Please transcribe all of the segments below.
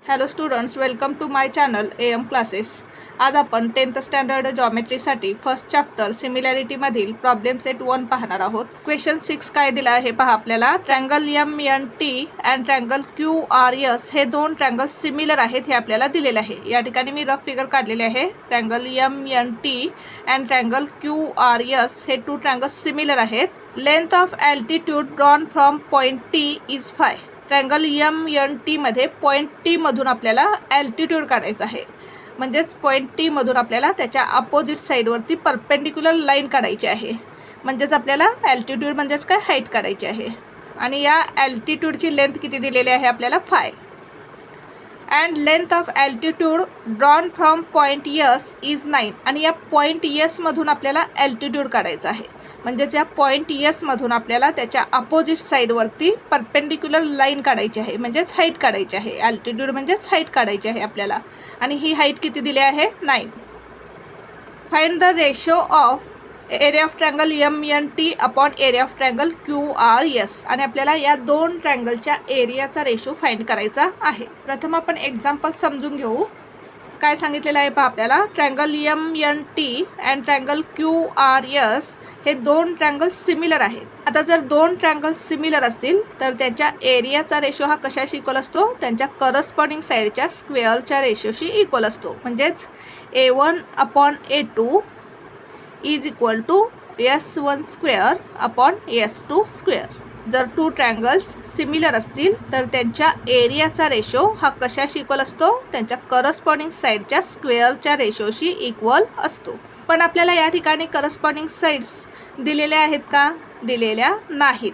Hello students, welcome to my channel AM classes. आज आपण 10th standard जॉमेट्रीसाठी first chapter सिमिलॅरिटीमधील प्रॉब्लेम सेट 1 पाहणार आहोत. क्वेश्चन 6 काय दिला आहे पहा आपल्याला. Triangle MNT and triangle QRS हे दोन ट्रँगल्स सिमिलर आहेत हे आपल्याला दिलेले आहे. या ठिकाणी मी रफ फिगर काढलेले आहे. Triangle MNT and triangle QRS हे टू ट्रँगल्स सिमिलर आहेत. Length of altitude drawn from point T is 5. Triangle MNT मध्ये पॉईंट T मधून आपल्याला अल्टिट्यूड काढायचं आहे. म्हणजेच पॉईंट T मधून आपल्याला त्याच्या अपोजिट साईडवरती परपेंडिक्युलर लाईन काढायची आहे. म्हणजेच आपल्याला अल्टिट्यूड म्हणजेच काय हाईट काढायची आहे. आणि या अल्टिट्यूडची लेंथ किती दिलेली आहे आपल्याला 5. And length of altitude drawn from point S is 9. आणि या पॉईंट S मधून आपल्याला अल्टिट्यूड काढायचं आहे. म्हणजेच या पॉईंट S मधून आपल्याला त्याच्या अपोजिट साईडवरती परपेंडिक्युलर लाईन काढायची आहे. म्हणजेच हाईट काढायची आहे. अल्टिट्यूड म्हणजेच हाईट काढायची आहे आपल्याला. आणि ही हाईट किती दिली आहे 9. Find the ratio of area of triangle MNT upon area of triangle QRS. आणि आपल्याला या दोन ट्रँगलच्या एरियाचा रेशो फाइंड करायचा आहे. प्रथम आपण एक्झाम्पल समजून घेऊ. काय सांगितलेलं आहे पहा आपल्याला. Triangle MNT and triangle QRS हे दोन ट्रँगल्स सिमिलर आहेत. आता जर दोन ट्रँगल्स सिमिलर असतील तर त्यांच्या एरियाचा रेशो हा कशाशी इक्वल असतो. त्यांच्या करस्पॉन्डिंग साईडच्या स्क्वेअरच्या रेशोशी इक्वल असतो. म्हणजेच A1 upon A2 is equal to S1 square upon S2 square. जर टू ट्रँगल्स सिमिलर असतील तर त्यांच्या एरियाचा रेशो हा कशाशी इक्वल असतो. त्यांच्या करस्पॉन्डिंग साईडच्या स्क्वेअरच्या रेशोशी इक्वल असतो. पण आपल्याला या ठिकाणी करस्पॉन्डिंग साईड्स दिलेल्या आहेत का. दिलेल्या नाहीत.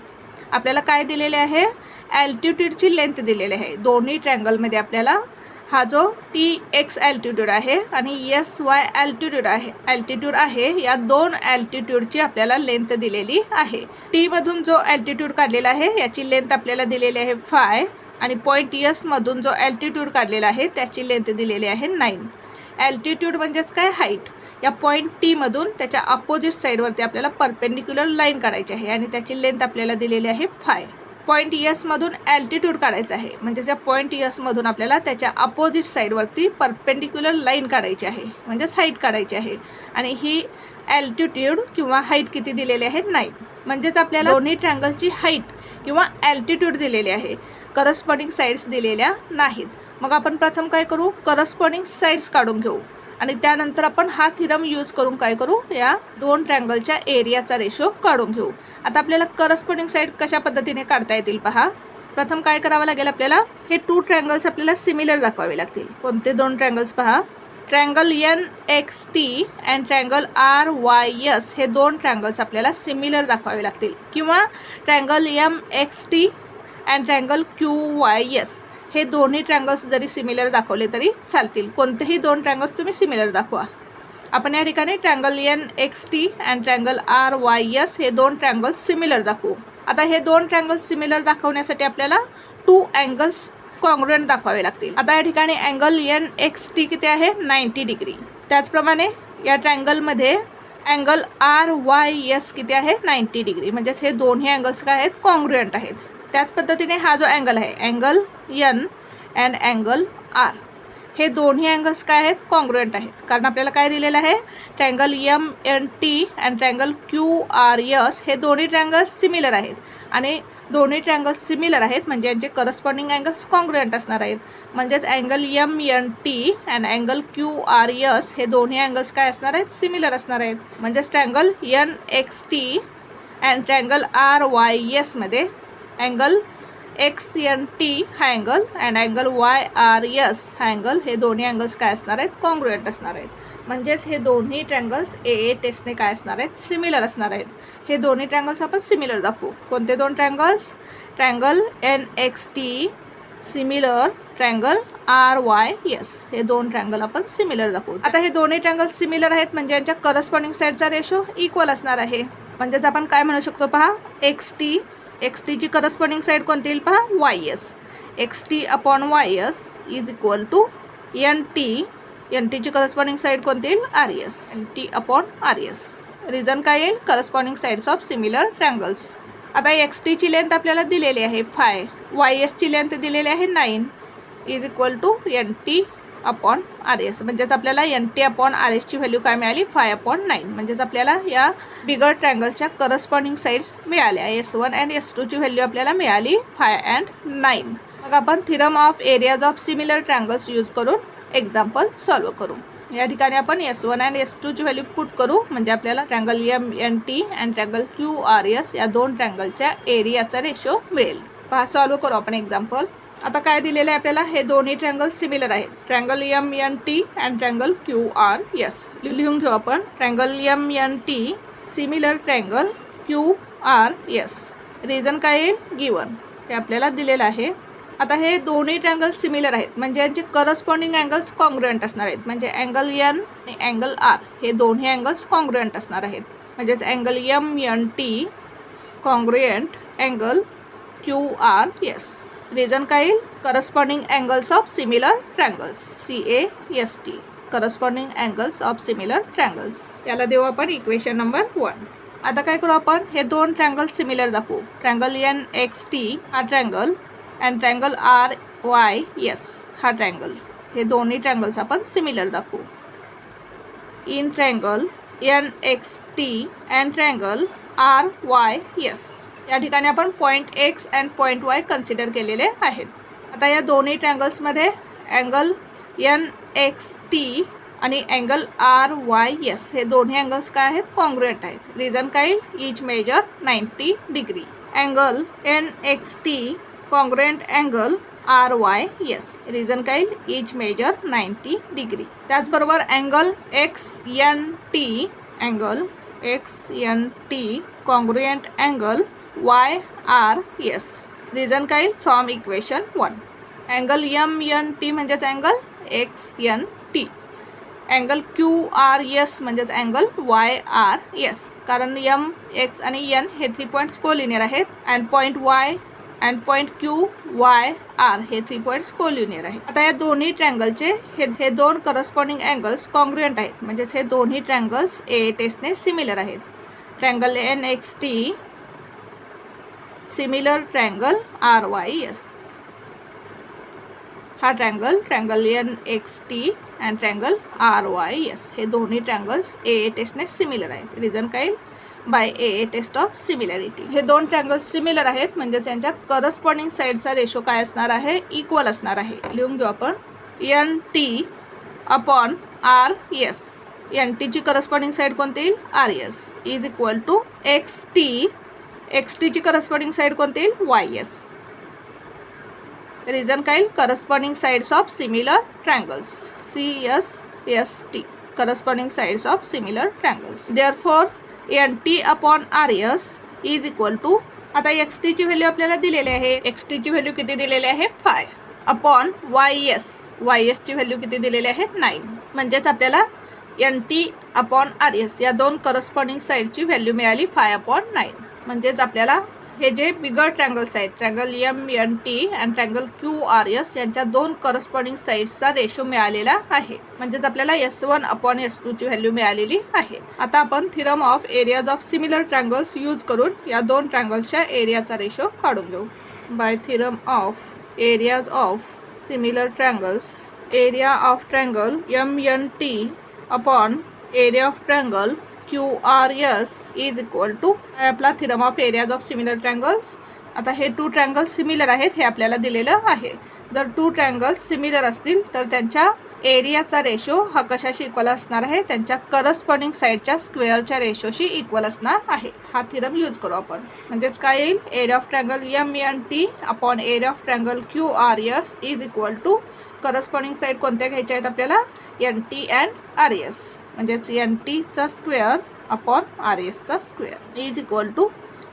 आपल्याला काय दिलेले आहे. अल्टिट्यूडची लेंथ दिलेली आहे. दोन्ही ट्रँगलमध्ये आपल्याला हा जो TX अल्टिट्यूड आहे आणि SY अल्टिट्यूड आहे या दोन अल्टिट्यूडची आपल्याला लेंथ दिलेली आहे. T मधून जो अल्टिट्यूड काढलेला आहे याची लेंथ आपल्याला दिलेली आहे 5. आणि पॉईंट S मधून जो अल्टिट्यूड काढलेला आहे त्याची लेंथ दिलेली आहे 9. अल्टिट्यूड म्हणजेच काय हाईट. या पॉईंट T मधून त्याच्या अपोजिट साईडवरती आपल्याला परपेंडिक्युलर लाईन काढायची आहे आणि त्याची लेंथ आपल्याला दिलेली आहे 5. पॉईंट S मधून अल्टिट्यूड काढायचं आहे. म्हणजेच या पॉईंट S मधून आपल्याला त्याच्या अपोजिट साईडवरती परपेंडिक्युलर लाईन काढायची आहे. म्हणजेच हाईट काढायची आहे. आणि ही अल्टिट्यूड किंवा हाईट किती दिलेली आहे 9. म्हणजेच आपल्याला दोन्ही ट्रँगलची हाईट किंवा अल्टिट्यूड दिलेली आहे. करस्पॉन्डिंग साईड्स दिलेल्या नाहीत. मग आपण प्रथम काय करू. करस्पॉन्डिंग साईड्स काढून घेऊ आणि त्यानंतर आपण हा थिरम यूज करून काय करू. या दोन ट्रँगलच्या एरियाचा रेशो काढून घेऊ. आता आपल्याला करस्पॉन्डिंग साईड कशा पद्धतीने काढता येतील पहा. प्रथम काय करावं लागेल आपल्याला. हे टू ट्रँगल्स आपल्याला सिमिलर दाखवावे लागतील. कोणते दोन ट्रँगल्स पहा. Triangle NXT and triangle RYS हे दोन ट्रँगल्स आपल्याला सिमिलर दाखवावे लागतील. किंवा triangle MXT and triangle QYS हे दोन्ही ट्रँगल्स जरी सिमिलर दाखवले तरी चालतील. कोणतेही दोन ट्रँगल्स तुम्ही सिमिलर दाखवा. आपण या ठिकाणी triangle NXT and triangle RYS हे दोन ट्रँगल्स सिमिलर दाखवू. आता हे दोन ट्रँगल्स सिमिलर दाखवण्यासाठी आपल्याला टू अँगल्स कॉन्ग्रुएंट दाखवावे लागतील. आता या ठिकाणी अँगल NXT किती आहे 90 डिग्री. त्याचप्रमाणे या ट्रँगलमध्ये अँगल RYS किती आहे 90 डिग्री. म्हणजेच हे दोन्ही अँगल्स काय आहेत कॉन्ग्रुएंट आहेत. त्याच पद्धतीने हा जो अँगल आहे angle N and angle R हे दोन्ही अँगल्स काय आहेत कॉन्ग्रुएंट आहेत. कारण आपल्याला काय दिलेलं आहे. Triangle MNT and triangle QRS हे दोन्ही ट्रँगल्स सिमिलर आहेत. आणि दोन्ही ट्रँगल्स सिमिलर आहेत म्हणजे यांचे करस्पॉन्डिंग अँगल्स कॉन्ग्रुएंट असणार आहेत. म्हणजेच angle MNT and angle QRS हे दोन्ही अँगल्स काय असणार आहेत सिमिलर असणार आहेत. म्हणजेच triangle NXT and triangle RYS मध्ये अँगल XNT हा अँगल अँड अँगल YRS हा अँगल हे दोन्ही अँगल्स काय असणार आहेत कॉन्ग्रुएंट असणार आहेत. म्हणजेच हे दोन्ही ट्रँगल्स AA टेस्टने काय असणार आहेत सिमिलर असणार आहेत. हे दोन्ही ट्रँगल्स आपण सिमिलर दाखवू. कोणते दोन triangles. Triangle NXT similar triangle RYS हे दोन ट्रँगल आपण सिमिलर दाखवू. आता हे दोन्ही ट्रँगल्स सिमिलर आहेत म्हणजे यांच्या करस्पॉन्डिंग साईडचा रेशो इक्वल असणार आहे. म्हणजेच आपण काय म्हणू शकतो पहा. XT ची करस्पॉन्डिंग साईड कोणती येईल पहा YS. XT upon YS is equal to NT ची करस्पॉन्डिंग साईड कोणती येईल RS. NT upon RS. Reason काय येईल corresponding sides of similar triangles. आता XT ची लेंथ आपल्याला दिलेली आहे 5. YS ची लेंथ दिलेली आहे 9. Is equal to NT upon RS. म्हणजेच आपल्याला NT अपॉन RSची व्हॅल्यू काय मिळाली 5/9. म्हणजेच आपल्याला या बिगर ट्रायंगलच्या करस्पॉन्डिंग साईड्स मिळाल्या. S1 अँड S2ची व्हॅल्यू आपल्याला मिळाली 5 and 9. मग आपण theorem of areas of similar triangles use करून एक्झाम्पल सॉल्व करू. या ठिकाणी आपण S1 अँड S2ची व्हॅल्यू पुट करू. म्हणजे आपल्याला triangle MNT and triangle QRS या दोन ट्रायंगलच्या एरियाचा रेशो मिळेल. पहा सॉल्व करू आपण एक्झाम्पल. आता काय दिलेलं आहे आपल्याला, हे दोन्ही ट्रायंगल सिमिलर आहेत. Triangle MNT and triangle QRS लिहून घेऊ आपण. Triangle MNT similar triangle QRS. Reason काय येईल गिवन, ते आपल्याला दिलेलं आहे. आता हे दोन्ही ट्रायंगल सिमिलर आहेत म्हणजे यांचे करस्पॉन्डिंग अँगल्स कॉन्ग्रुएंट असणार आहेत. म्हणजे अँगल N आणि अँगल R हे दोन्ही अँगल्स कॉन्ग्रुएंट असणार आहेत. म्हणजेच angle MNT congruent angle QRS. Reason काय येईल corresponding angles of similar triangles CAST. Corresponding angles of similar triangles याला देऊ आपण इक्वेशन नंबर 1. आता काय करू आपण, हे दोन ट्रायंगल सिमिलर दाखवू. ट्रायंगल NXT हा ट्रायंगल अँड ट्रायंगल RYS हा ट्रायंगल. हे दोन्ही ट्रायंगल्स आपण सिमिलर दाखवू. In triangle NXT and triangle RYS या ठिकाणी आपण point X and point Y consider केलेले आहेत. आता या दोन्ही ट्रायंगल्समध्ये अँगल NXT आणि अँगल RYS हे दोन्ही अँगल्स काय आहेत कॉन्ग्रुएंट आहेत. रिझन काय each measure 90 degree. Angle NXT congruent angle RYS. Reason काय इच मेजर 90 डिग्री. त्याचबरोबर angle XNT congruent angle YRS. Reason काय फ्रॉम इक्वेशन 1. अँगल MNT म्हणजेच अँगल XNT. अँगल QRS म्हणजेच अँगल YRS. कारण M, X आणि N हे 3 points collinear आहेत and point Y and point QYR हे 3 पॉईंट्स कोलिनियर आहेत. आता या दोन्ही ट्रायंगलचे हे दोन करस्पॉन्डिंग अँगल्स कॉन्ग्रुएंट आहेत. म्हणजेच हे दोन्ही ट्रायंगल्स A टेस्टने सिमिलर आहेत. Triangle NXT similar triangle RYS. हा triangle NXT and triangle RYS हे दोन्ही ट्रायंगल्स A टेस्टने सिमिलर आहेत. रिझन काय by A test of similarity. हे दोन ट्रायंगल्स सिमिलर आहेत म्हणजेच यांच्या करस्पॉन्डिंग साईडचा रेशो काय असणार आहे इक्वल असणार आहे. लिहून घेऊ आपण. NT upon RS. NTची करस्पॉन्डिंग साईड कोणती येईल RS इज इक्वल टू XTची करस्पॉन्डिंग साईड कोणती येईल YS. रिझन काय corresponding sides of similar triangles CSST. Corresponding sides of similar triangles. Therefore NT upon RS is equal to. आता XTची value आपल्याला दिलेली आहे. XTची व्हॅल्यू किती दिलेली आहे 5 अपॉन YSची व्हॅल्यू किती दिलेली आहे 9. म्हणजेच आपल्याला NT अपॉन RS या दोन करस्पॉन्डिंग साईडची व्हॅल्यू मिळाली 5/9. म्हणजेच आपल्याला हे जे बिगर ट्रायंगल्स आहेत triangle MNT and triangle QRS यांच्या दोन करस्पॉन्डिंग साईड्सचा रेशो मिळालेला आहे. म्हणजेच आपल्याला S1 अपॉन S2ची व्हॅल्यू मिळालेली आहे. आता आपण theorem of areas of similar triangles use करून या दोन ट्रायंगल्सच्या एरियाचा रेशो काढून घेऊ. By theorem of areas of similar triangles, area of triangle MNT upon area of triangle QRS is equal to. आपला theorem of areas of similar triangles. आता हे 2 ट्रायंगल्स सिमिलर आहेत हे आपल्याला दिलेलं आहे. जर 2 ट्रायंगल्स सिमिलर असतील तर त्यांच्या एरियाचा रेशो हा कशाशी इक्वल असणार आहे त्यांच्या करस्पॉन्डिंग साईडच्या स्क्वेअरच्या रेशोशी इक्वल असणार आहे. हा थिरम यूज करू आपण. म्हणजेच काय येईल area of triangle MNT upon area of triangle QRS is equal to. Corresponding side कोणत्या घ्यायच्या आहेत आपल्याला NT अँड RS. म्हणजेच NTचा square upon RSचा square is equal to.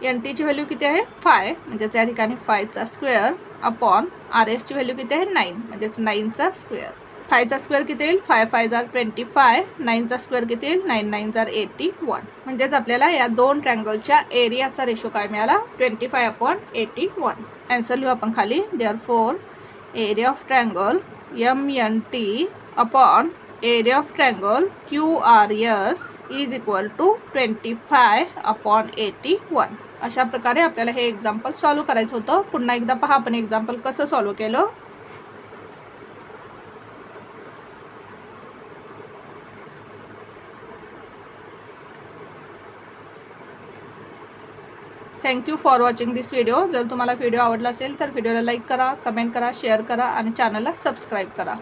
NTची value किती आहे 5 म्हणजेच या ठिकाणी 5चा स्क्वेअर अपॉन RSची व्हॅल्यू किती आहे 9 म्हणजेच 9चा स्क्वेअर. 5चा स्क्वेअर किती येईल 5 5 आर 25. 9चा स्क्वेअर किती येईल 9 9 आर 81. म्हणजेच आपल्याला या दोन ट्रायंगलच्या एरियाचा रेशो काय मिळाला 25/81. आन्सर लिहू आपण खाली. Therefore area of triangle MNT upon area of triangle QRS is equal to 25/81. अशा प्रकारे आपल्याला हे एक्झाम्पल सॉल्व करायचं होतं. पुन्हा एकदा पहा आपण एक्झाम्पल कसं सॉल्व केलं. Thank you for watching this video. जर तुम्हाला व्हिडिओ आवडला असेल तर व्हिडिओला लाईक करा, कमेंट करा, शेअर करा आणि चॅनलला सबस्क्राईब करा.